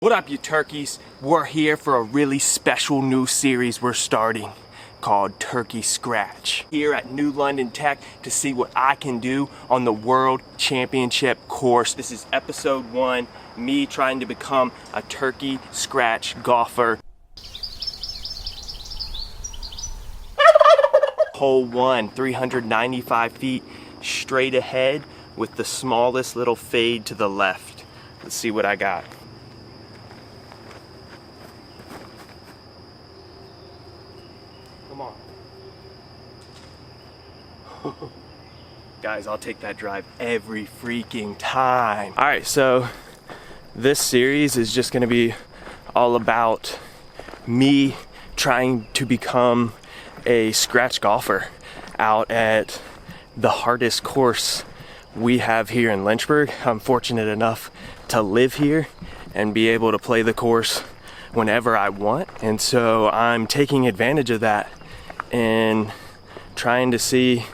What up, you turkeys? We're here for a really special new series we're starting called Turkey Scratch. Here at New London Tech to see what I can do on the World Championship course. This is episode 1, me trying to become a turkey scratch golfer. Hole 1, 395 feet straight ahead with the smallest little fade to the left. Let's see what I got. Come on. Guys, I'll take that drive every freaking time. All right, so this series is just gonna be all about me trying to become a scratch golfer out at the hardest course we have here in Lynchburg. I'm fortunate enough to live here and be able to play the course whenever I want. And so I'm taking advantage of that and trying to see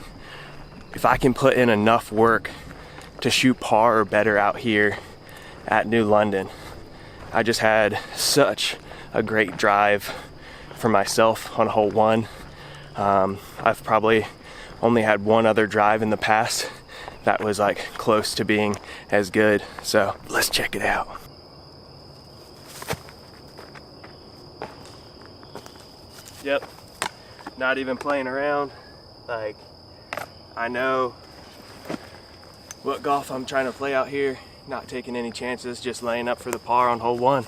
if I can put in enough work to shoot par or better out here at New London. I just had such a great drive for myself on hole 1. I've probably only had one other drive in the past that was like close to being as good. So let's check it out. Yep, not even playing around. Like, I know what golf I'm trying to play out here. Not taking any chances, just laying up for the par on hole 1.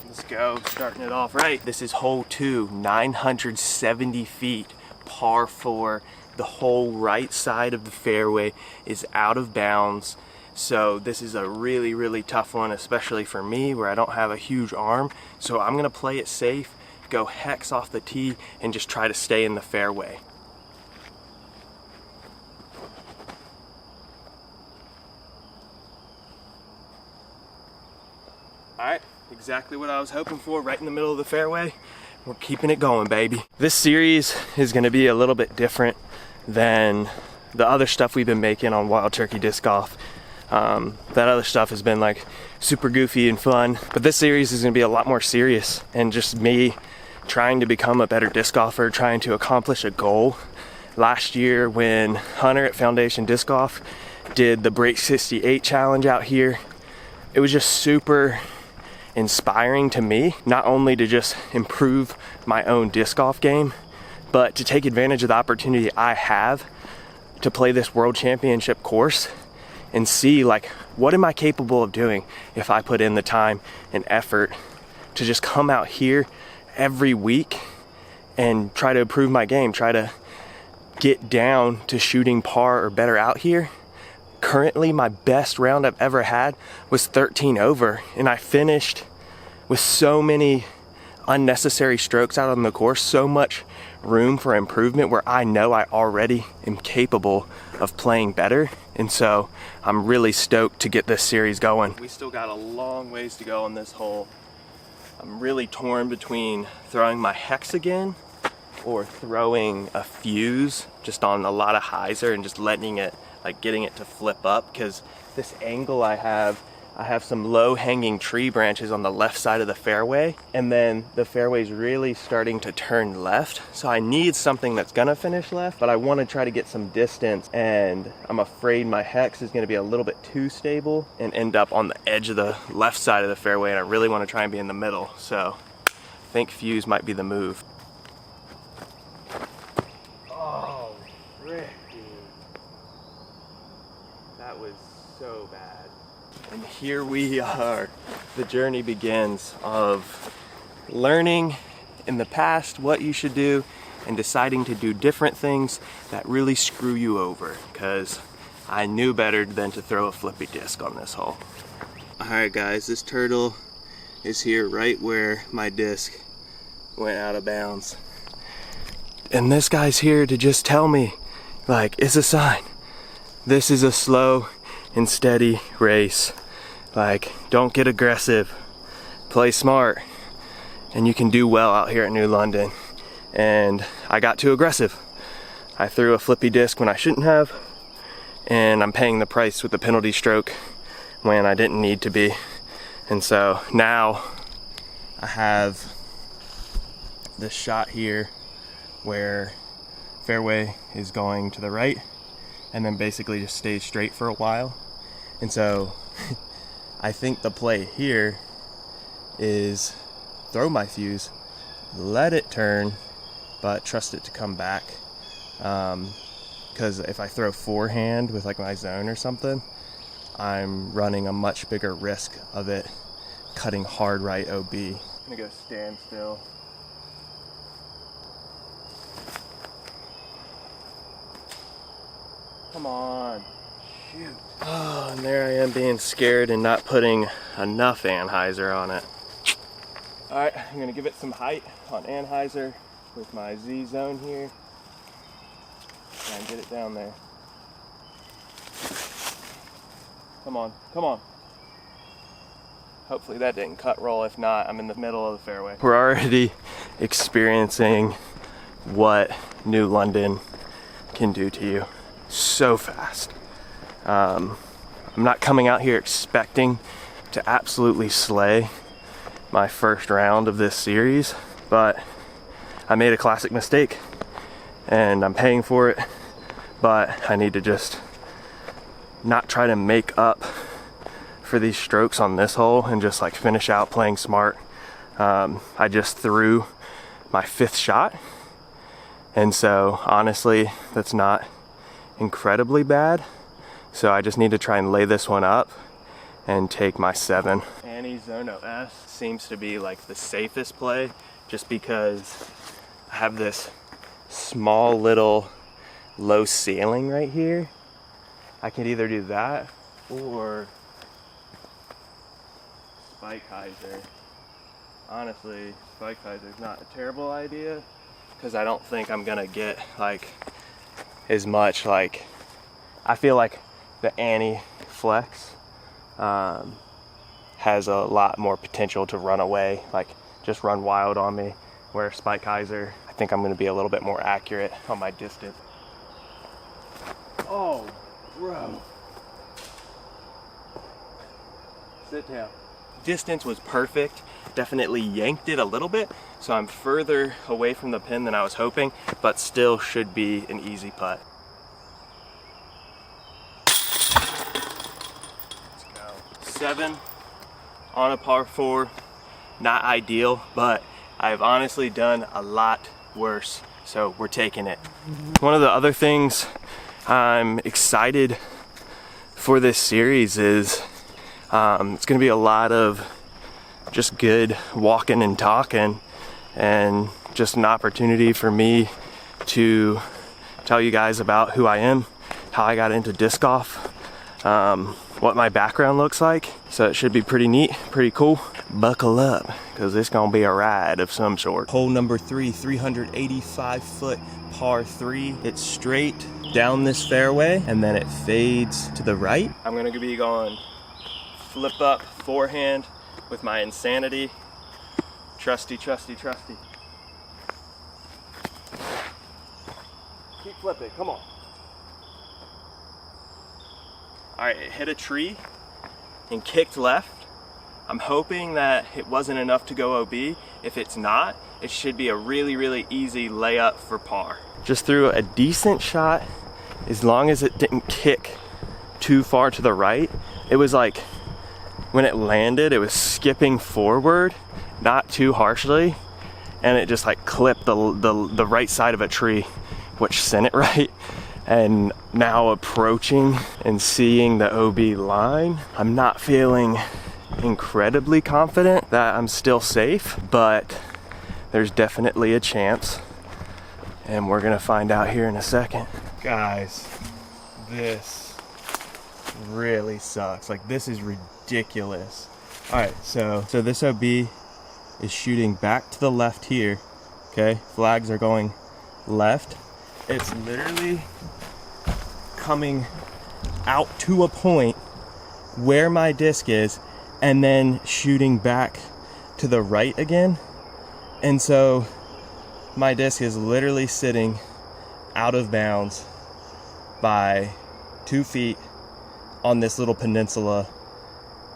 Let's go, starting it off right. This is hole 2, 970 feet, par 4. The whole right side of the fairway is out of bounds. So this is a really, really tough one, especially for me where I don't have a huge arm. So I'm gonna play it safe, go hex off the tee, and just try to stay in the fairway. All right, exactly what I was hoping for, right in the middle of the fairway. We're keeping it going, baby. This series is gonna be a little bit different than the other stuff we've been making on Wild Turkey Disc Golf. That other stuff has been like super goofy and fun, but this series is gonna be a lot more serious and just me trying to become a better disc golfer, trying to accomplish a goal. Last year when Hunter at Foundation Disc Golf did the Break 68 challenge out here, it was just super inspiring to me, not only to just improve my own disc golf game, but to take advantage of the opportunity I have to play this World Championship course and see like, what am I capable of doing if I put in the time and effort to just come out here every week and try to improve my game, try to get down to shooting par or better out here. Currently, my best round I've ever had was 13 over, and I finished with so many unnecessary strokes out on the course, so much room for improvement where I know I already am capable of playing better. And so I'm really stoked to get this series going. We still got a long ways to go on this hole. I'm really torn between throwing my hex again or throwing a fuse just on a lot of hyzer and just letting it, like getting it to flip up, because this angle I have some low hanging tree branches on the left side of the fairway, and then the fairway's really starting to turn left. So I need something that's gonna finish left, but I wanna try to get some distance, and I'm afraid my hex is gonna be a little bit too stable and end up on the edge of the left side of the fairway, and I really wanna try and be in the middle. So I think fuse might be the move. Oh, frick, dude. That was so bad. And here we are. The journey begins of learning in the past what you should do and deciding to do different things that really screw you over, because I knew better than to throw a flippy disc on this hole. Alright guys, this turtle is here right where my disc went out of bounds. And this guy's here to just tell me, like, it's a sign. This is a slow and steady race. Like, don't get aggressive, play smart, and you can do well out here at New London. And I got too aggressive. I threw a flippy disc when I shouldn't have, and I'm paying the price with the penalty stroke when I didn't need to be. And so now I have this shot here where fairway is going to the right and then basically just stays straight for a while. And so I think the play here is throw my fuse, let it turn, but trust it to come back. Because if I throw forehand with like my zone or something, I'm running a much bigger risk of it cutting hard right OB. I'm gonna go stand still. Come on, shoot. Oh, and there I am being scared and not putting enough anhyzer on it. All right, I'm gonna give it some height on anhyzer with my Z zone here. And get it down there. Come on, come on. Hopefully that didn't cut roll. If not, I'm in the middle of the fairway. We're already experiencing what New London can do to you so fast. I'm not coming out here expecting to absolutely slay my first round of this series, but I made a classic mistake and I'm paying for it, but I need to just not try to make up for these strokes on this hole and just like finish out playing smart. I just threw my 5th shot, and so honestly that's not incredibly bad, so I just need to try and lay this one up and take my 7. Annie Zono S seems to be like the safest play just because I have this small little low ceiling right here. I could either do that or spike hyzer. Honestly, spike hyzer is not a terrible idea because I don't think I'm gonna get like as much, like I feel like the Annie Flex has a lot more potential to run away, like just run wild on me, where spike hyzer, I think I'm gonna be a little bit more accurate on my distance. Oh, bro. Sit down. Distance was perfect. Definitely yanked it a little bit, so I'm further away from the pin than I was hoping, but still should be an easy putt. Let's go. 7 on a par 4. Not ideal, but I've honestly done a lot worse, so we're taking it. One of the other things I'm excited for this series is it's gonna be a lot of just good walking and talking, and just an opportunity for me to tell you guys about who I am, how I got into disc golf, what my background looks like. So it should be pretty neat, pretty cool. Buckle up, because it's gonna be a ride of some sort. Hole number 3, 385-foot par 3. It's straight down this fairway and then it fades to the right. I'm gonna be going flip up forehand with my insanity. Trusty, trusty, trusty. Keep flipping, come on. All right, it hit a tree and kicked left. I'm hoping that it wasn't enough to go OB. If it's not, it should be a really, really easy layup for par. Just threw a decent shot as long as it didn't kick too far to the right. It was like, when it landed, it was skipping forward, not too harshly, and it just like clipped the right side of a tree, which sent it right. And now approaching and seeing the OB line, I'm not feeling incredibly confident that I'm still safe, but there's definitely a chance, and we're gonna find out here in a second. Guys, this really sucks. Like, this is ridiculous. All right, so this OB is shooting back to the left here. Okay, flags are going left. It's literally coming out to a point where my disc is and then shooting back to the right again. And so my disc is literally sitting out of bounds by 2 feet on this little peninsula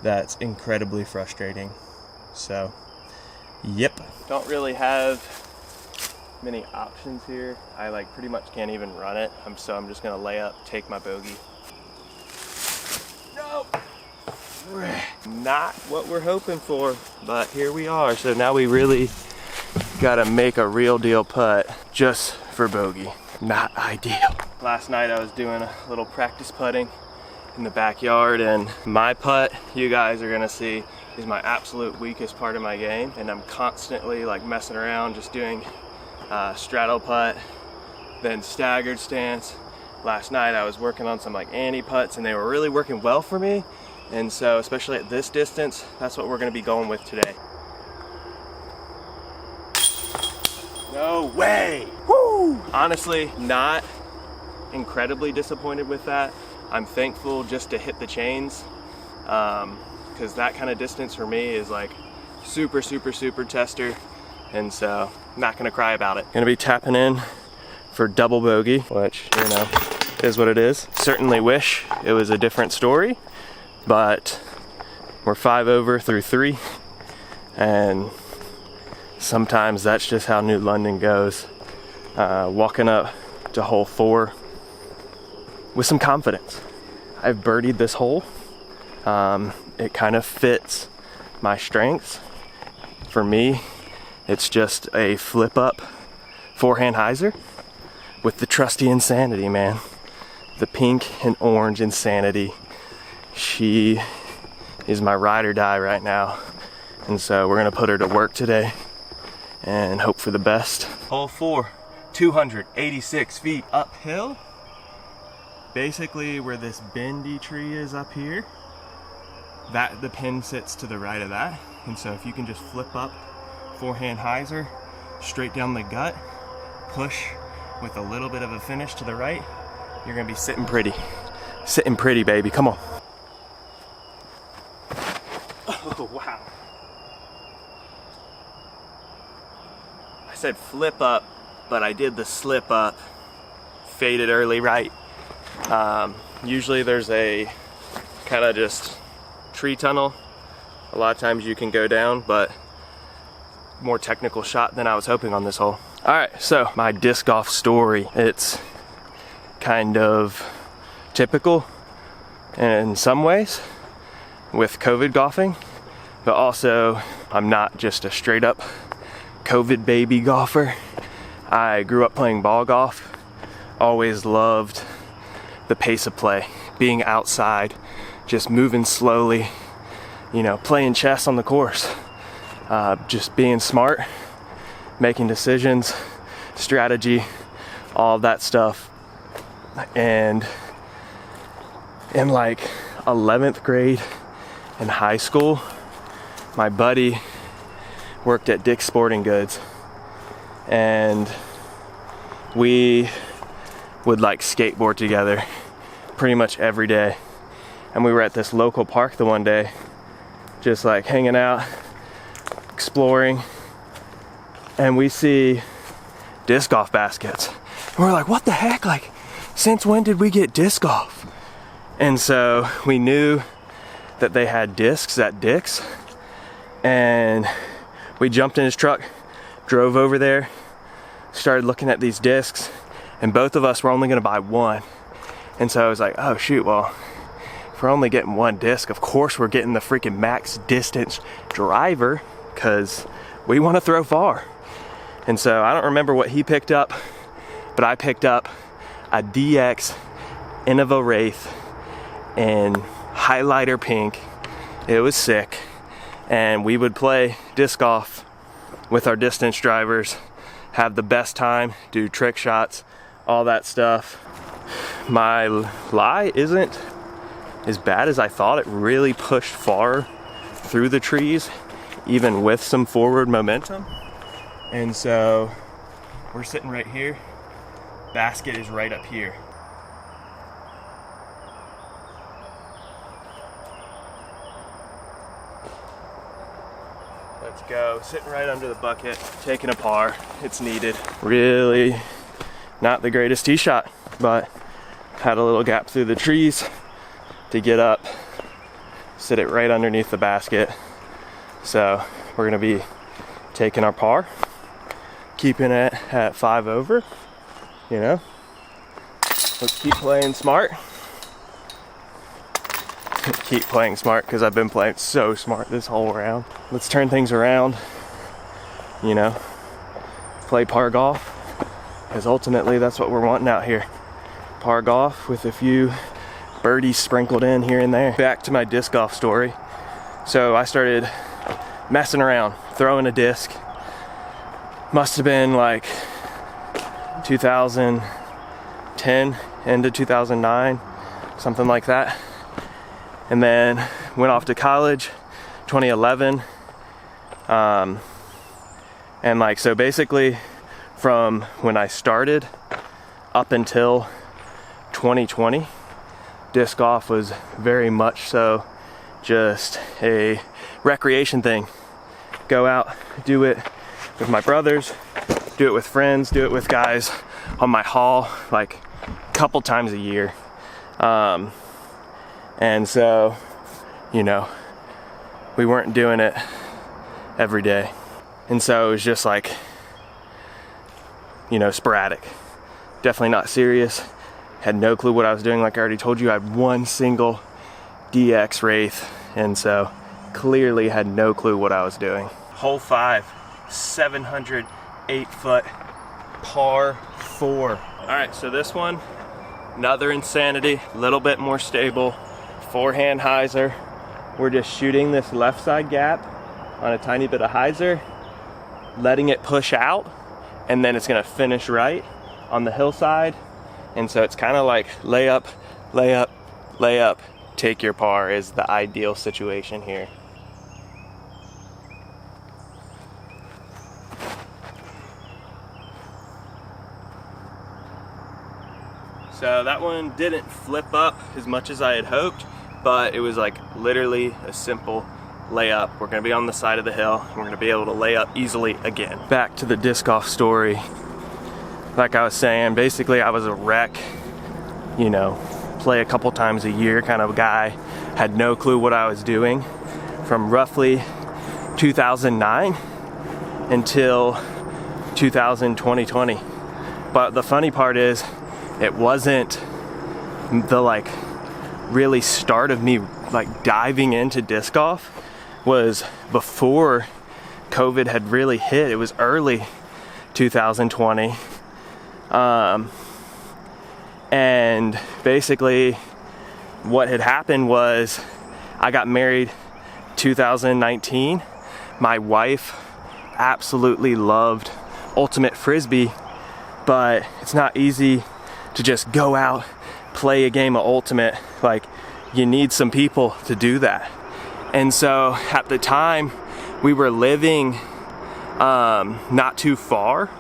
that's incredibly frustrating. So, yep. Don't really have many options here. I like pretty much can't even run it. So I'm just gonna lay up, take my bogey. No! Not what we're hoping for, but here we are. So now we really gotta make a real deal putt just for bogey. Not ideal. Last night I was doing a little practice putting in the backyard, and my putt, you guys are gonna see, is my absolute weakest part of my game, and I'm constantly like messing around, just doing straddle putt, then staggered stance. Last night I was working on some like ante putts, and they were really working well for me, and so especially at this distance, that's what we're gonna be going with today. No way! Woo! Honestly, not incredibly disappointed with that. I'm thankful just to hit the chains, because that kind of distance for me is like super tester, and so I'm not gonna cry about it. Gonna be tapping in for double bogey, which, you know, is what it is. Certainly wish it was a different story, but we're 5 over through 3, and sometimes that's just how New London goes. Walking up to hole 4 with some confidence. I've birdied this hole. It kind of fits my strengths. For me, it's just a flip up forehand hyzer with the trusty insanity, man. The pink and orange insanity. She is my ride or die right now. And so we're gonna put her to work today and hope for the best. Hole 4, 286 feet uphill. Basically where this bendy tree is up here, that the pin sits to the right of that. And so if you can just flip up forehand hyzer straight down the gut, push with a little bit of a finish to the right, you're gonna be sitting pretty. Sitting pretty, baby, come on. Oh, wow. I said flip up, but I did the slip up, faded early right. Usually there's a kind of just tree tunnel. A lot of times you can go down, but more technical shot than I was hoping on this hole. All right, so my disc golf story, it's kind of typical in some ways with COVID golfing, but also I'm not just a straight up COVID baby golfer. I grew up playing ball golf, always loved the pace of play, being outside, just moving slowly, you know, playing chess on the course, just being smart, making decisions, strategy, all that stuff. And in like 11th grade in high school, my buddy worked at Dick's Sporting Goods, and we would like skateboard together pretty much every day. And we were at this local park the one day, just like hanging out, exploring, and we see disc golf baskets. And we're like, what the heck? Like, since when did we get disc golf? And so we knew that they had discs at Dick's, and we jumped in his truck, drove over there, started looking at these discs, and both of us were only gonna buy one. And so I was like, oh shoot, well, if we're only getting one disc, of course we're getting the freaking max distance driver, because we want to throw far. And so I don't remember what he picked up, but I picked up a DX Innova Wraith in highlighter pink. It was sick. And we would play disc golf with our distance drivers, have the best time, do trick shots, all that stuff. My lie isn't as bad as I thought. It really pushed far through the trees, even with some forward momentum. And so we're sitting right here. Basket is right up here. Let's go. Sitting right under the bucket, taking a par. It's needed. Really not the greatest tee shot, but had a little gap through the trees to get up. sit it right underneath the basket. So we're gonna be taking our par, keeping it at 5 over, you know. Let's keep playing smart. Keep playing smart, because I've been playing so smart this whole round. Let's turn things around, you know, play par golf, because ultimately that's what we're wanting out here. Par golf with a few birdies sprinkled in here and there. Back to my disc golf story. So I started messing around, throwing a disc. Must have been like 2010 into 2009, something like that. And then went off to college 2011. And like, so basically from when I started up until 2020, disc golf was very much so just a recreation thing. Go out, do it with my brothers, do it with friends, do it with guys on my hall, like a couple times a year. And so, you know, we weren't doing it every day. And so it was just like, you know, sporadic. Definitely not serious. Had no clue what I was doing. Like I already told you, I had one single DX Wraith, and so clearly had no clue what I was doing. Hole 5, 708 foot, par 4. All right, so this one, another insanity, a little bit more stable. Forehand hyzer. We're just shooting this left side gap on a tiny bit of hyzer, letting it push out, and then it's gonna finish right on the hillside. And so it's kind of like layup, layup, layup, take your par is the ideal situation here. So that one didn't flip up as much as I had hoped, but it was like literally a simple layup. We're gonna be on the side of the hill. We're gonna be able to lay up easily again. Back to the disc golf story. Like I was saying, basically I was a wreck, you know, play a couple times a year kind of guy. Had no clue what I was doing from roughly 2009 until 2020. But the funny part is, it wasn't the like really start of me like diving into disc golf was before COVID had really hit. It was early 2020. And basically what had happened was I got married 2019. My wife absolutely loved ultimate frisbee, but it's not easy to just go out, play a game of ultimate. Like, you need some people to do that. And so at the time we were living not too far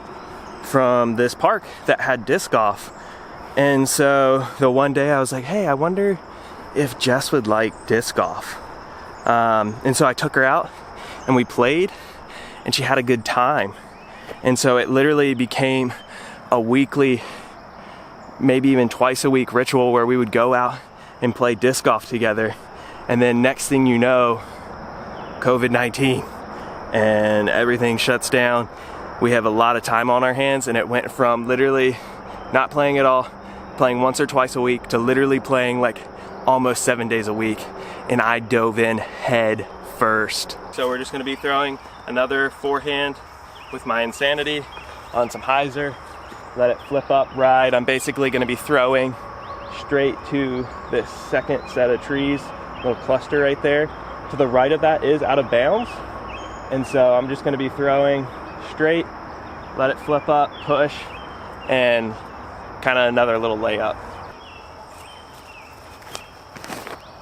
from this park that had disc golf. And so the one day I was like, hey, I wonder if Jess would like disc golf. And so I took her out and we played, and she had a good time. And so it literally became a weekly, maybe even twice a week ritual where we would go out and play disc golf together. And then next thing you know, COVID-19 and everything shuts down. We have a lot of time on our hands, and it went from literally not playing at all, playing once or twice a week, to literally playing like almost 7 days a week. And I dove in head first. So we're just gonna be throwing another forehand with my insanity on some hyzer. Let it flip up right. I'm basically gonna be throwing straight to this second set of trees, little cluster right there. To the right of that is out of bounds. And so I'm just gonna be throwing straight, let it flip up, push, and kind of another little layup.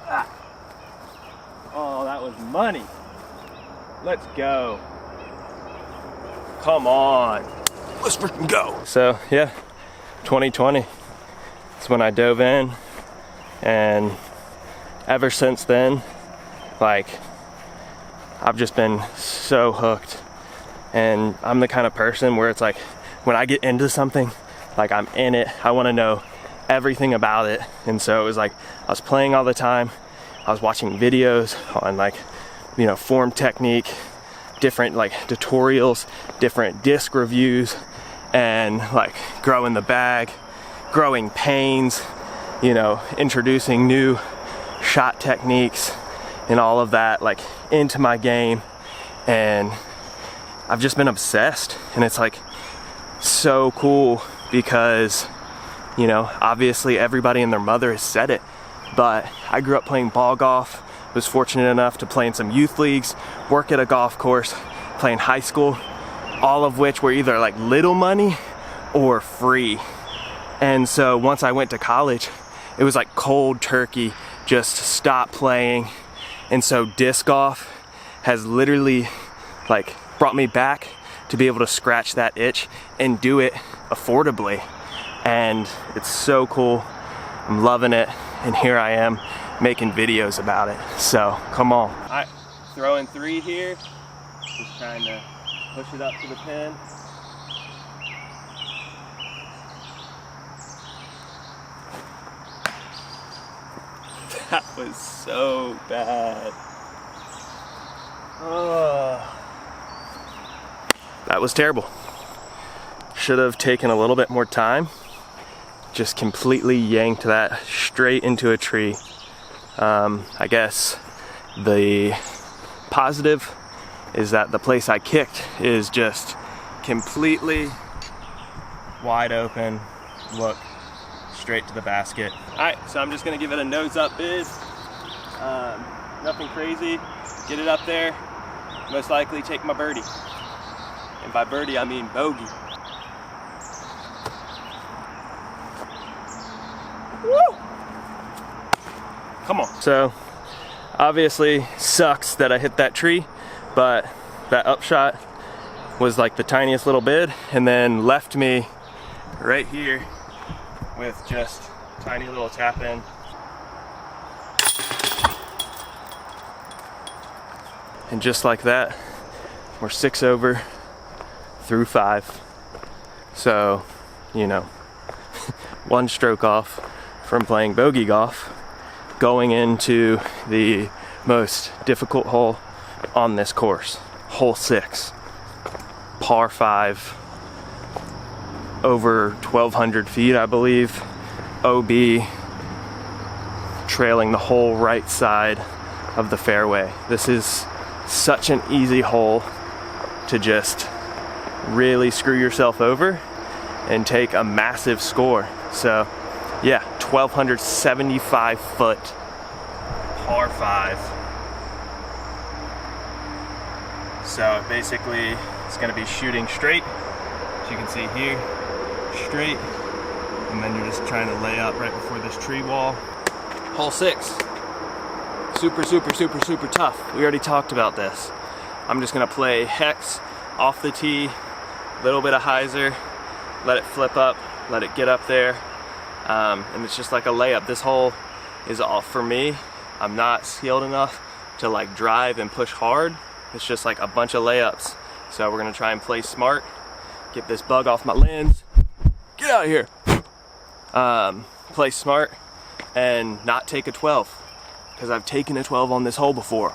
Ah. Oh, that was money. Let's go. Come on. Let's freaking go. So yeah, 2020 is when I dove in, and ever since then, like, I've just been so hooked. And I'm the kind of person where it's like, when I get into something, like, I'm in it. I want to know everything about it. And so it was like, I was playing all the time. I was watching videos on like, you know, form technique, different like tutorials, different disc reviews, and like growing the bag, growing pains, you know, introducing new shot techniques and all of that like into my game. And I've just been obsessed, and it's like so cool because, you know, obviously everybody and their mother has said it, but I grew up playing ball golf, was fortunate enough to play in some youth leagues, work at a golf course, play in high school, all of which were either like little money or free. And so once I went to college, it was like cold turkey, just stop playing. And so disc golf has literally like brought me back to be able to scratch that itch and do it affordably. And it's so cool. I'm loving it. And here I am making videos about it. So come on. All right, throwing 3 here. Just trying to push it up to the pin. That was so bad. Oh. That was terrible. Should have taken a little bit more time. Just completely yanked that straight into a tree. I guess the positive is that the place I kicked is just completely wide open. Look, straight to the basket. All right, so I'm just gonna give it a nose up biz. Nothing crazy, get it up there. Most likely take my birdie. And by birdie, I mean bogey. Woo! Come on. So, obviously sucks that I hit that tree, but that upshot was like the tiniest little bit, and then left me right here with just a tiny little tap in. And just like that, we're 6 over through 5. So, you know, 1 stroke off from playing bogey golf, going into the most difficult hole on this course, hole 6, par 5, over 1,200 feet, I believe, OB, trailing the whole right side of the fairway. This is such an easy hole to just really screw yourself over and take a massive score. So yeah, 1,275 foot, par 5. So basically it's gonna be shooting straight, as you can see here, straight, and then you're just trying to lay up right before this tree wall. Hole 6, super, super, super, super tough. We already talked about this. I'm just gonna play hex off the tee, little bit of hyzer, let it flip up, let it get up there, and it's just like a layup. This hole is all for me. I'm not skilled enough to like drive and push hard. It's just like a bunch of layups. So we're gonna try and play smart, get this bug off my lens, get out of here. Play smart and not take a 12, because I've taken a 12 on this hole before.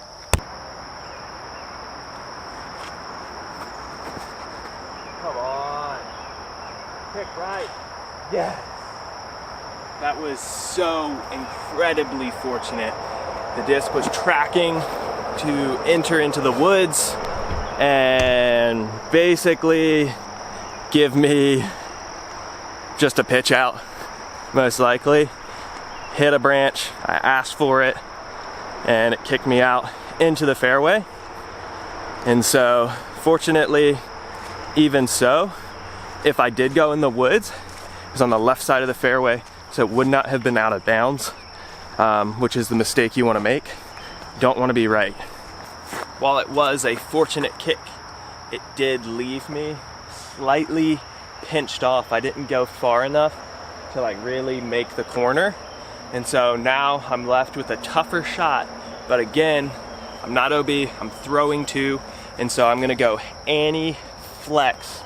Come on, pick right. Yes. That was so incredibly fortunate. The disc was tracking to enter into the woods and basically give me just a pitch out, most likely. Hit a branch, I asked for it, and it kicked me out into the fairway. And so, fortunately, even so, if I did go in the woods, it was on the left side of the fairway, so it would not have been out of bounds, which is the mistake you want to make. You don't want to be right. While it was a fortunate kick, it did leave me slightly pinched off. I didn't go far enough to like really make the corner. And so now I'm left with a tougher shot, but again, I'm not OB, I'm throwing 2, and so I'm gonna go anti-flex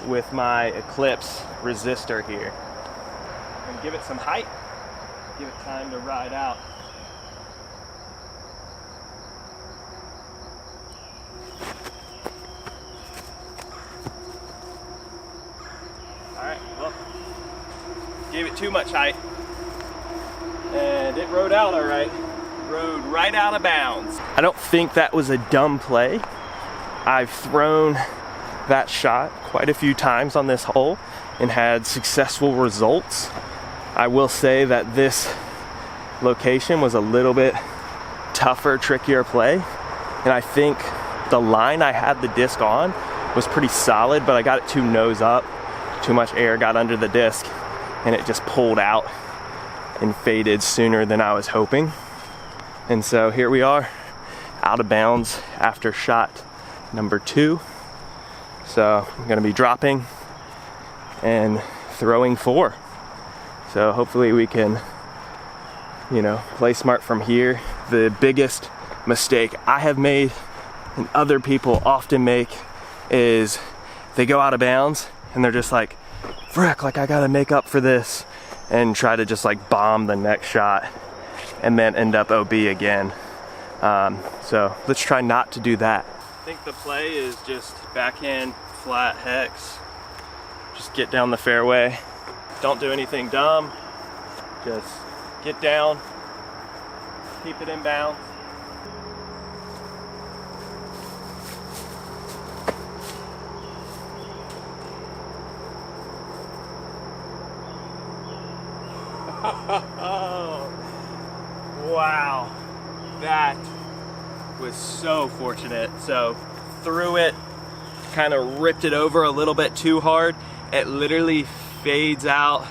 with my Eclipse resistor here. And give it some height, give it time to ride out. it too much height. And it rode out all right. Rode right out of bounds. I don't think that was a dumb play. I've thrown that shot quite a few times on this hole and had successful results. I will say that this location was a little bit tougher, trickier play. And I think the line I had the disc on was pretty solid, but I got it too nose up. Too much air got under the disc and it just pulled out and faded sooner than I was hoping. And so here we are, out of bounds after shot number 2. So I'm gonna be dropping and throwing 4. So hopefully we can, you know, play smart from here. The biggest mistake I have made and other people often make is they go out of bounds and they're just like, frick, like I gotta make up for this, and try to just like bomb the next shot and then end up OB again. So let's try not to do that. I think the play is just backhand flat hex. Just get down the fairway. Don't do anything dumb. Just get down, keep it in bounds. Oh, wow, that was so fortunate. So threw it, kind of ripped it over a little bit too hard. It literally fades out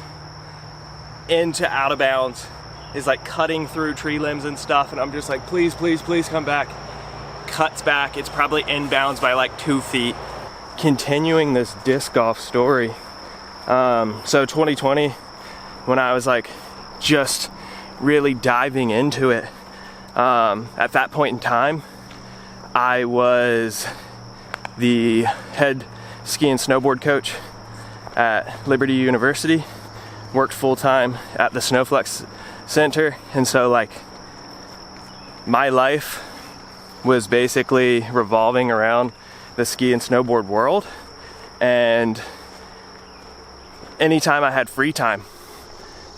into out of bounds. Is like cutting through tree limbs and stuff, and I'm just like, please, please, please come back. Cuts back, it's probably inbounds by like 2 feet. Continuing this disc golf story. So 2020, when I was like just really diving into it, at that point in time, I was the head ski and snowboard coach at Liberty University, worked full-time at the Snowflex Center, and so like my life was basically revolving around the ski and snowboard world. And anytime I had free time,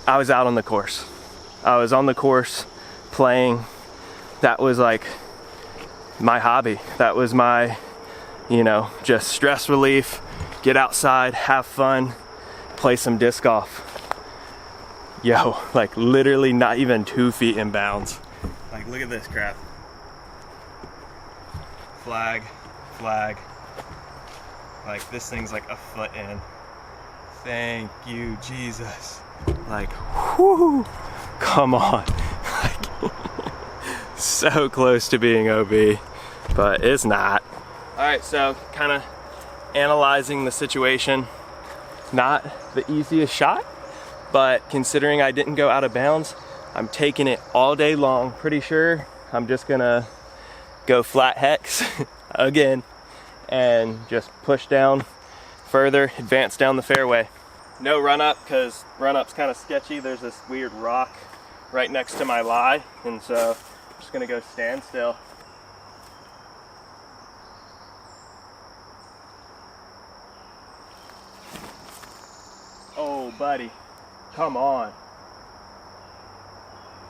I was out on the course. I was on the course playing. That was like my hobby. That was my, you know, just stress relief. Get outside, have fun, play some disc golf. Yo, like literally not even 2 feet in bounds. Like, look at this crap. Flag, flag. Like, this thing's like a foot in. Thank you, Jesus. Like, whoo, come on. Like, so close to being OB, but it's not. All right, so kind of analyzing the situation. Not the easiest shot, but considering I didn't go out of bounds, I'm taking it all day long. Pretty sure I'm just gonna go flat hex again and just push down further, advance down the fairway. No run up, because run up's kind of sketchy. There's this weird rock right next to my lie, and so I'm just gonna go stand still. Oh, buddy, come on.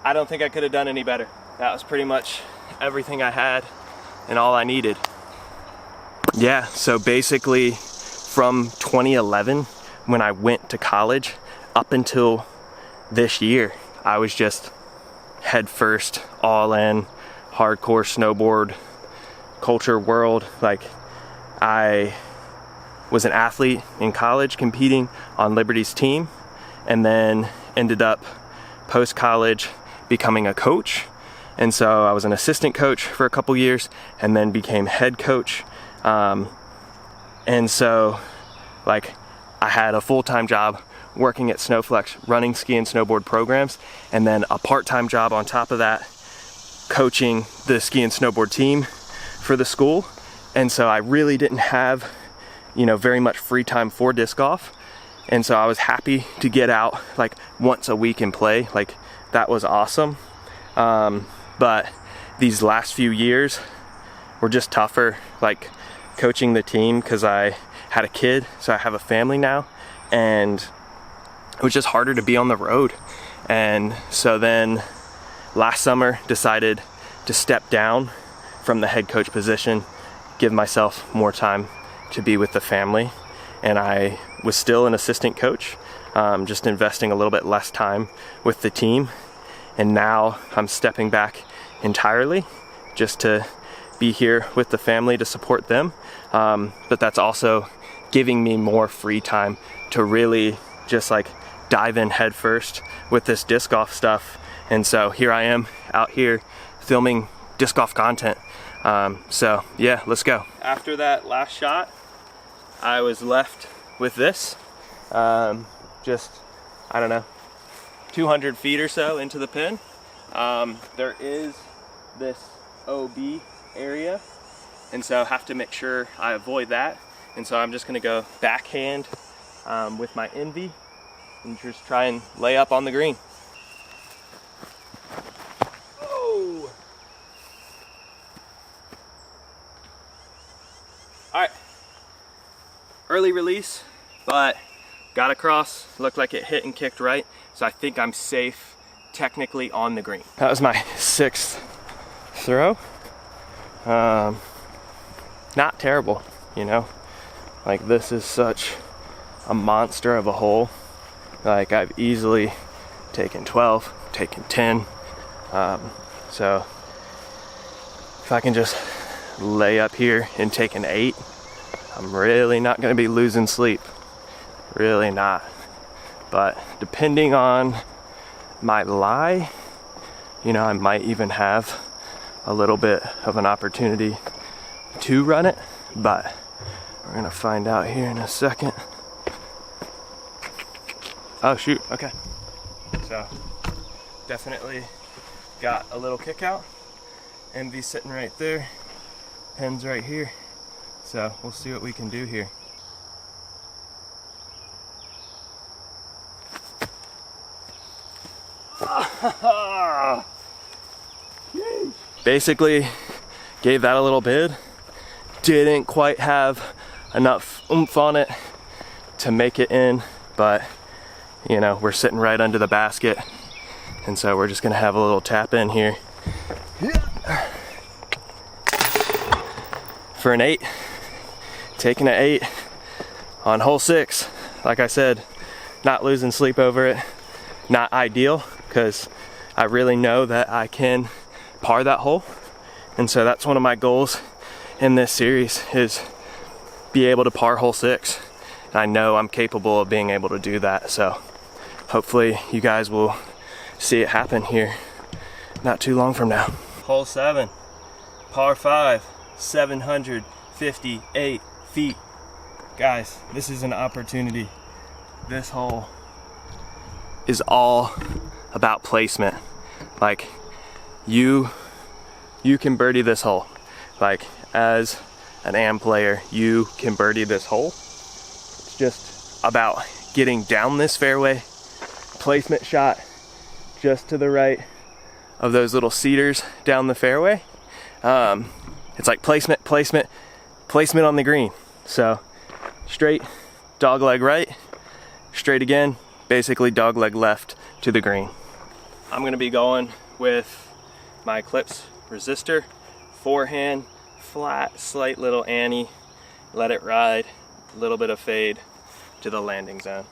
I don't think I could have done any better. That was pretty much everything I had and all I needed. Yeah, so basically from 2011, when I went to college, up until this year, I was just head first, all in, hardcore snowboard culture world. Like, I was an athlete in college competing on Liberty's team, and then ended up post-college becoming a coach. And so I was an assistant coach for a couple years and then became head coach. And so like I had a full-time job working at Snowflex, running ski and snowboard programs, and then a part-time job on top of that, coaching the ski and snowboard team for the school. And so I really didn't have, you know, very much free time for disc golf. And so I was happy to get out like once a week and play. Like, that was awesome. But these last few years were just tougher, like coaching the team, because I had a kid, so I have a family now, and it was just harder to be on the road. And so then last summer decided to step down from the head coach position, give myself more time to be with the family. And I was still an assistant coach, just investing a little bit less time with the team. And now I'm stepping back entirely just to be here with the family to support them. But that's also giving me more free time to really just like dive in head first with this disc golf stuff. And so here I am out here filming disc golf content. So yeah, let's go. After that last shot, I was left with this, just, I don't know, 200 feet or so into the pin. There is this OB area, and so I have to make sure I avoid that. And so I'm just gonna go backhand with my Envy and just try and lay up on the green. Oh! All right, early release, but got across, looked like it hit and kicked right. So I think I'm safe technically on the green. That was my 6th throw. Not terrible, you know? Like, this is such a monster of a hole. Like, I've easily taken 12, taken 10. So if I can just lay up here and take an 8, I'm really not gonna be losing sleep. Really not. But depending on my lie, you know, I might even have a little bit of an opportunity to run it, but we're gonna find out here in a second. Oh shoot, okay. So definitely got a little kick out. Envy sitting right there, pin's right here. So we'll see what we can do here. Basically gave that a little bid. Didn't quite have enough oomph on it to make it in, but you know, we're sitting right under the basket, and so we're just gonna have a little tap in here for an 8. Taking an 8 on hole 6. Like I said, not losing sleep over it. Not ideal, because I really know that I can par that hole, and so that's one of my goals in this series, is be able to par hole 6. And I know I'm capable of being able to do that, so hopefully you guys will see it happen here not too long from now. Hole 7, par 5, 758 feet. Guys, this is an opportunity. This hole is all about placement. Like, you can birdie this hole. Like, as an AM player, you can birdie this hole. It's just about getting down this fairway, placement shot just to the right of those little cedars down the fairway. It's like placement on the green. So straight, dog leg right, straight again, basically dog leg left to the green. I'm gonna be going with my Eclipse resistor, forehand, flat, slight little Annie, let it ride, a little bit of fade to the landing zone.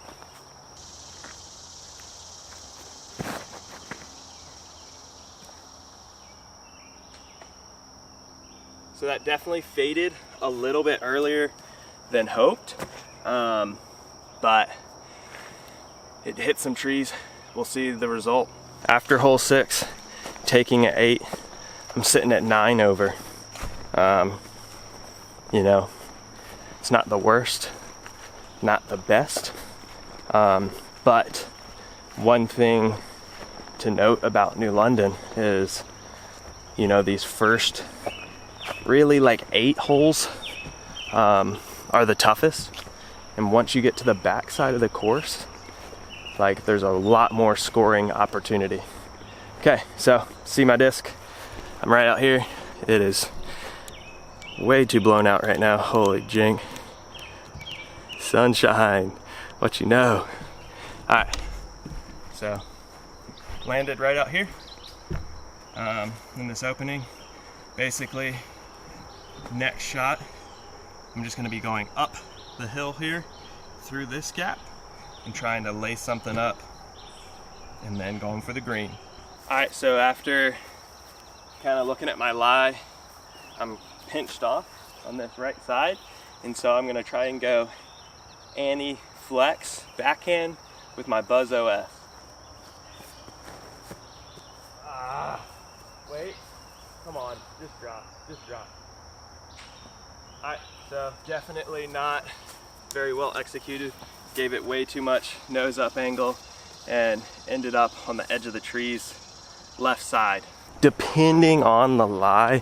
So that definitely faded a little bit earlier than hoped, but it hit some trees. We'll see the result. After hole 6, taking an 8, I'm sitting at 9 over. You know, it's not the worst, not the best, but one thing to note about New London is, you know, these first really like 8 holes are the toughest, and once you get to the back side of the course, like, there's a lot more scoring opportunity. Okay, so see my disc, I'm right out here. It is way too blown out right now. Holy jink. Sunshine, what you know. All right, so landed right out here in this opening. Basically, next shot, I'm just gonna be going up the hill here through this gap and trying to lay something up and then going for the green. All right, so after kind of looking at my lie, I'm pinched off on this right side, and so I'm gonna try and go anti-flex backhand with my Buzz OS. Wait, come on, just drop. All right, so definitely not very well executed. Gave it way too much nose up angle and ended up on the edge of the trees, left side. Depending on the lie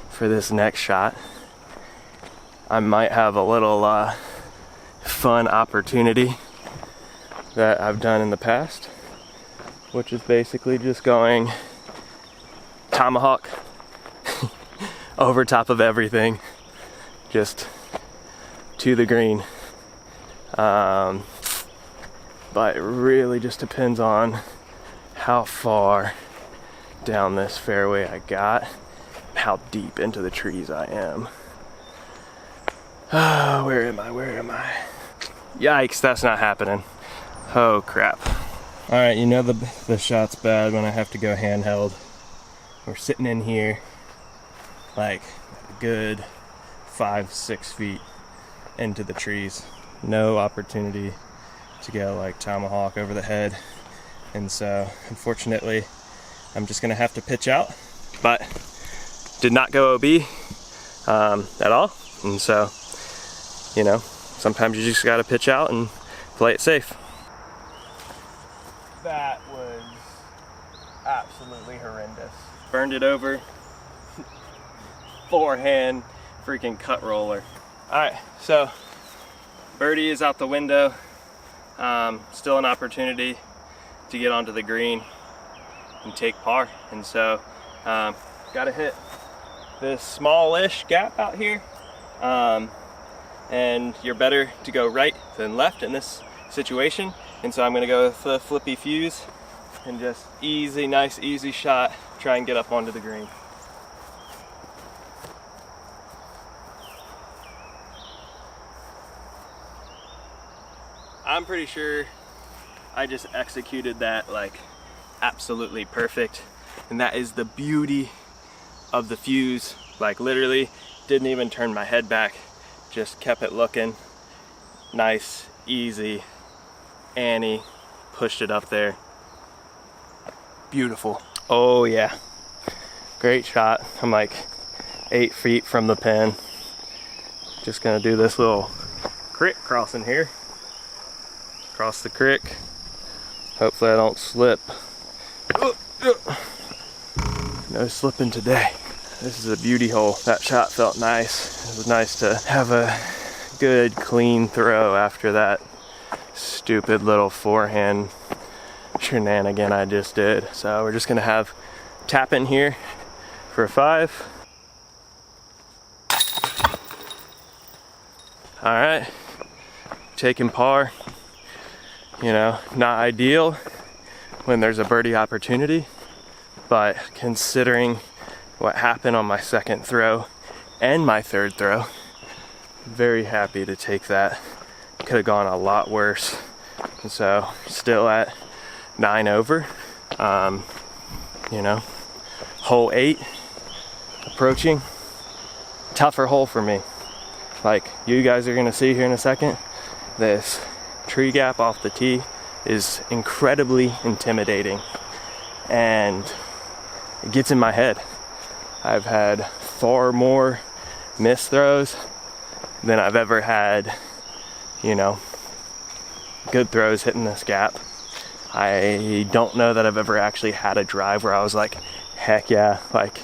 for this next shot, I might have a little fun opportunity that I've done in the past, which is basically just going tomahawk over top of everything, just to the green. But it really just depends on how far down this fairway I got, how deep into the trees I am. Where am I? Yikes, that's not happening. Oh crap. All right, you know the shot's bad when I have to go handheld. We're sitting in here like a good 5-6 feet into the trees. No opportunity to go like tomahawk over the head. And so unfortunately, I'm just gonna have to pitch out, but did not go OB at all. And so, you know, sometimes you just gotta pitch out and play it safe. That was absolutely horrendous. Burned it over. Forehand freaking cut roller. All right, so birdie is out the window. Still an opportunity to get onto the green and take par. And so gotta hit this smallish gap out here. And you're better to go right than left in this situation. And so I'm gonna go with the flippy fuse and just easy, nice, easy shot, try and get up onto the green. I'm pretty sure I just executed that like absolutely perfect. And that is the beauty of the fuse. Like literally didn't even turn my head back, just kept it looking nice, easy. Annie pushed it up there. Beautiful. Oh yeah, great shot. I'm like 8 feet from the pin. Just gonna do this little creek crossing here. Cross the creek. Hopefully I don't slip. No slipping today. This is a beauty hole. That shot felt nice. It was nice to have a good clean throw after that stupid little forehand shenanigan I just did. So we're just gonna have tap in here for a 5. All right, taking par. You know, not ideal when there's a birdie opportunity, but considering what happened on my second throw and my third throw, very happy to take that. Could have gone a lot worse. And so still at 9 over. You know, hole 8 approaching. Tougher hole for me. Like you guys are gonna see here in a second, this tree gap off the tee is incredibly intimidating and it gets in my head. I've had far more missed throws than I've ever had, you know, good throws hitting this gap. I don't know that I've ever actually had a drive where I was like, heck yeah, like,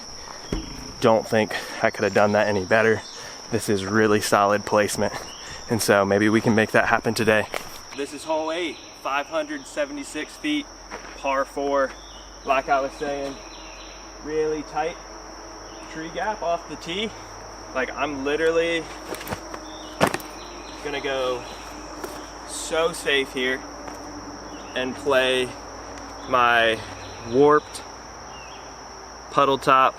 don't think I could have done that any better. This is really solid placement. And so maybe we can make that happen today. This is hole 8, 576 feet, par 4. Like I was saying, really tight tree gap off the tee. Like I'm literally gonna go so safe here. and play my warped puddle top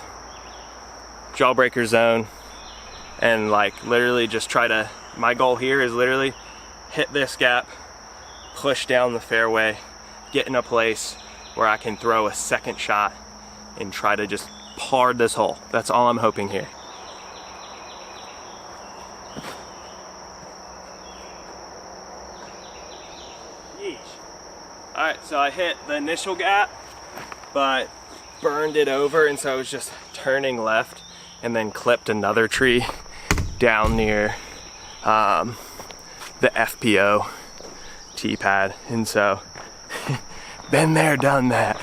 jawbreaker zone, and like literally just try to, my goal here is literally hit this gap, push down the fairway, get in a place where I can throw a second shot and try to just par this hole. That's all I'm hoping here. Yeesh. All right, so I hit the initial gap, but burned it over, and so I was just turning left and then clipped another tree down near the FPO tee pad. And so been there, done that.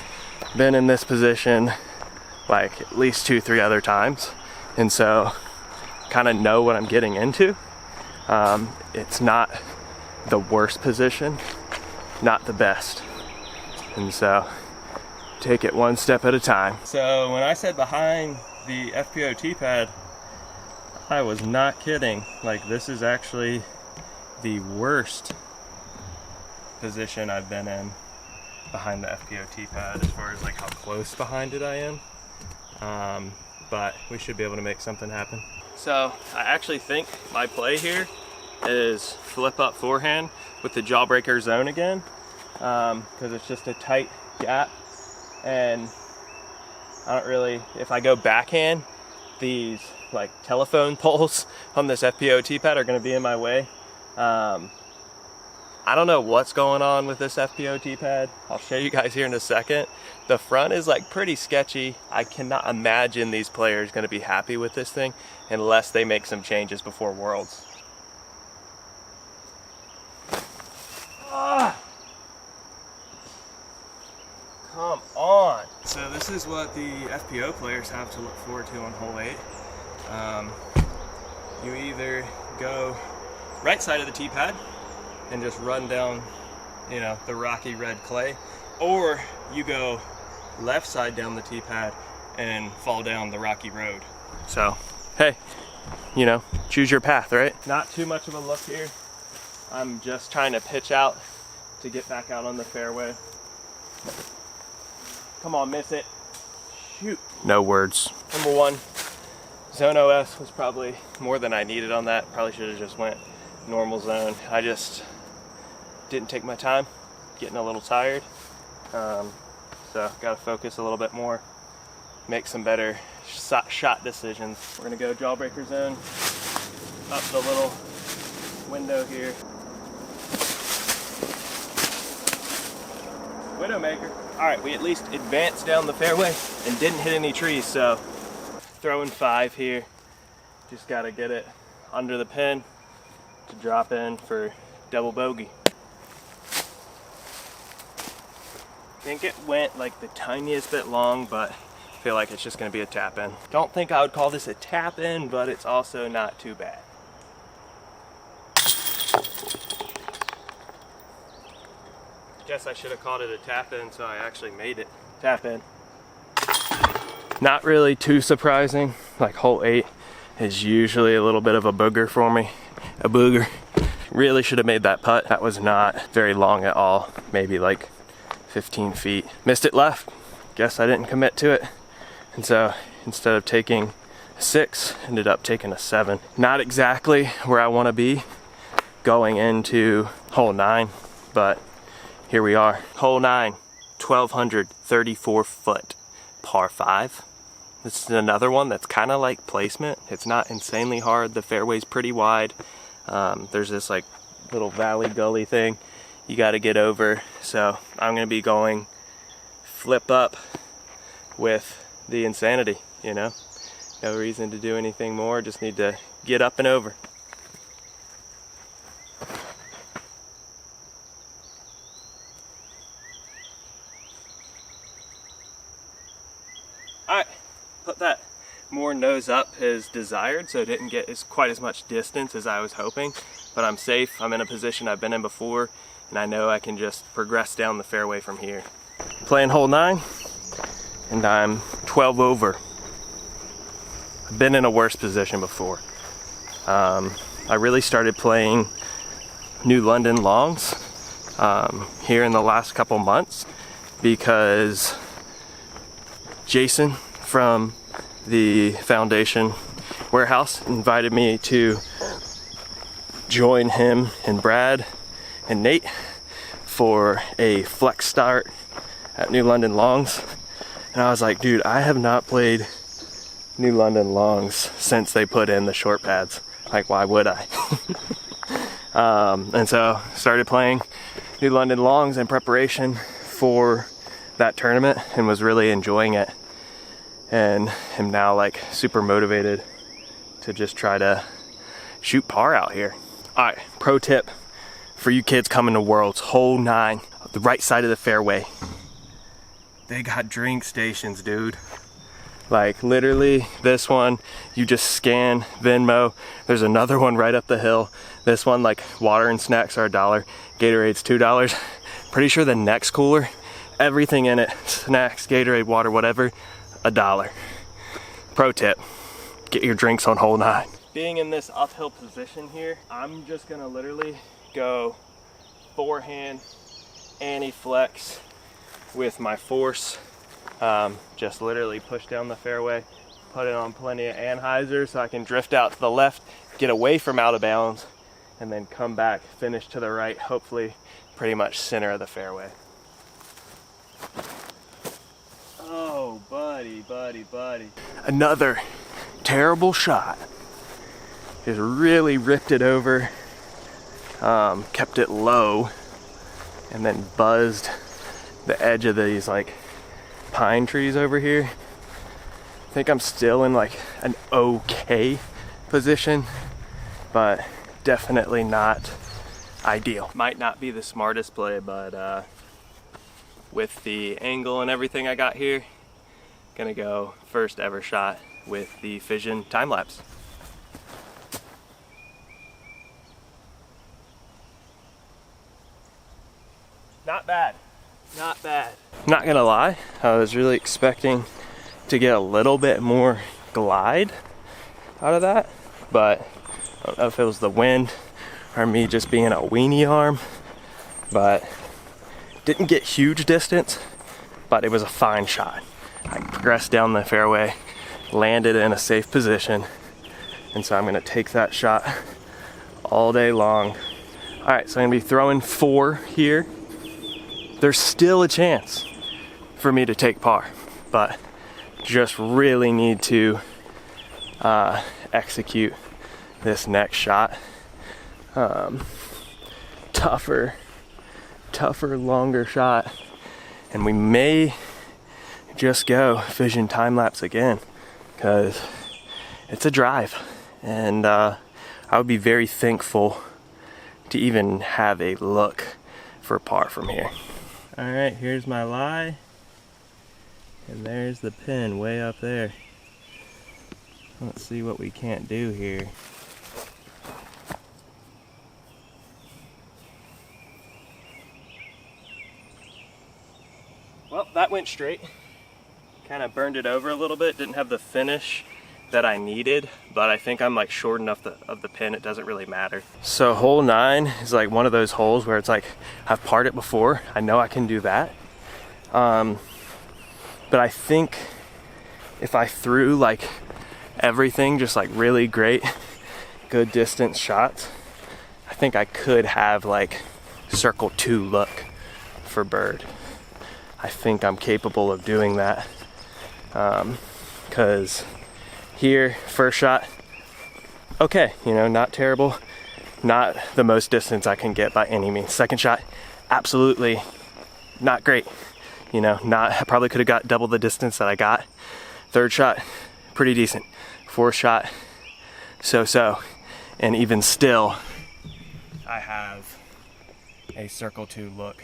Been in this position like at least 2-3 other times, and so kind of know what I'm getting into. It's not the worst position, not the best, and so take it one step at a time. So when I said behind the FPO tee pad, I was not kidding. Like, this is actually the worst position I've been in behind the FPO tee pad as far as like how close behind it I am. But we should be able to make something happen. So I actually think my play here is flip up forehand with the jawbreaker zone again, because it's just a tight gap, and I don't really, if I go backhand, these like telephone poles on this FPO tee pad are going to be in my way. I don't know what's going on with this FPO tee pad. I'll show you guys here in a second. The front is like pretty sketchy. I cannot imagine these players going to be happy with this thing unless they make some changes before Worlds. Ah! Come on. So this is what the FPO players have to look forward to on hole 8. You either go right side of the tee pad and just run down, you know, the rocky red clay, or you go left side down the tee pad and fall down the rocky road. So, hey, you know, choose your path, right? Not too much of a look here. I'm just trying to pitch out to get back out on the fairway. Come on, miss it. Shoot. No words. Number 1, zone OS was probably more than I needed on that. Probably should have just went normal zone. I just didn't take my time, getting a little tired. So got to focus a little bit more, make some better shot decisions. We're gonna go jawbreaker zone, up the little window here. Widowmaker. All right, we at least advanced down the fairway and didn't hit any trees, so throwing 5 here. Just gotta get it under the pin to drop in for double bogey. I think it went like the tiniest bit long, but I feel like it's just gonna be a tap in. Don't think I would call this a tap in, but it's also not too bad. Guess I should have called it a tap in, so I actually made it tap in. Not really too surprising. Like, hole 8 is usually a little bit of a booger for me. A booger. Really should have made that putt. That was not very long at all. Maybe like 15 feet. Missed it left. Guess I didn't commit to it. And so instead of taking a 6, ended up taking a 7. Not exactly where I want to be going into hole 9, but here we are. Hole 9, 1,234 foot, par 5. This is another one that's kind of like placement. It's not insanely hard. The fairway's pretty wide. There's this like little valley gully thing you got to get over. So I'm going to be going flip up with the insanity, you know? No reason to do anything more. Just need to get up and over. Alright, put that more nose up as desired, so it didn't get quite as much distance as I was hoping, but I'm safe. I'm in a position I've been in before, and I know I can just progress down the fairway from here. Playing hole 9, and I'm 12 over. I've been in a worse position before. I really started playing New London longs here in the last couple months, because Jason from the Foundation Warehouse invited me to join him and Brad and Nate for a flex start at New London Longs. And I was like, dude, I have not played New London Longs since they put in the short pads. Like, why would I? And so started playing New London Longs in preparation for that tournament and was really enjoying it, and am now like super motivated to just try to shoot par out here. All right, pro tip for you kids coming to Worlds: hole 9, the right side of the fairway. They got drink stations, dude. Like literally this one, you just scan Venmo. There's another one right up the hill. This one, like water and snacks are $1. Gatorade's $2. Pretty sure the next cooler, everything in it, snacks, Gatorade, water, whatever, $1. Pro tip, get your drinks on hole 9. Being in this uphill position here, I'm just gonna literally go forehand anti-flex with my force. Just literally push down the fairway, put it on plenty of anhyzer so I can drift out to the left, get away from out of bounds, and then come back, finish to the right, hopefully pretty much center of the fairway. Oh, buddy. Another terrible shot. Just really ripped it over, kept it low, and then buzzed the edge of these like pine trees over here. I think I'm still in like an okay position, but definitely not ideal. Might not be the smartest play, but with the angle and everything I got here, gonna go first ever shot with the Fission time lapse. Not bad. Not bad. Not gonna lie, I was really expecting to get a little bit more glide out of that, but I don't know if it was the wind or me just being a weenie arm, but didn't get huge distance, but it was a fine shot. I progressed down the fairway, landed in a safe position, and so I'm gonna take that shot all day long. All right, so I'm gonna be throwing 4 here. There's still a chance for me to take par, but just really need to execute this next shot. Tougher, longer shot, and we may just go Fission time lapse again, because it's a drive, and I would be very thankful to even have a look for par from here. All right, here's my lie, and there's the pin way up there. Let's see what we can't do here. Well, that went straight. Kind of burned it over a little bit, didn't have the finish that I needed, but I think I'm like short enough of the pin, it doesn't really matter. So hole 9 is like one of those holes where it's like, I've parred it before, I know I can do that. But I think if I threw like everything, just like really great, good distance shots, I think I could have like circle 2 look for bird. I think I'm capable of doing that. Because here, first shot, okay, you know, not terrible, not the most distance I can get by any means. Second shot, absolutely not great, you know, I probably could have got double the distance that I got. Third shot, pretty decent. Fourth shot, so, and even still, I have a circle 2 look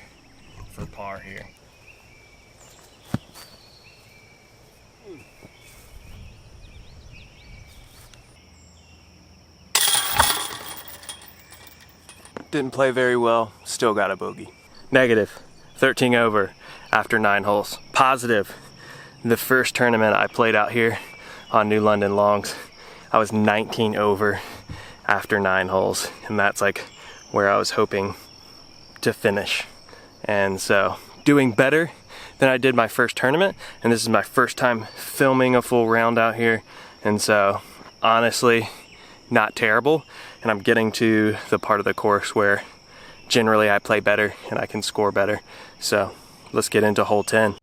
for par here. Didn't play very well, still got a bogey. Negative, 13 over after 9 holes. Positive, the first tournament I played out here on New London Longs, I was 19 over after 9 holes, and that's like where I was hoping to finish. And so doing better than I did my first tournament, and this is my first time filming a full round out here, and so honestly not terrible. And I'm getting to the part of the course where generally I play better and I can score better. So let's get into hole 10.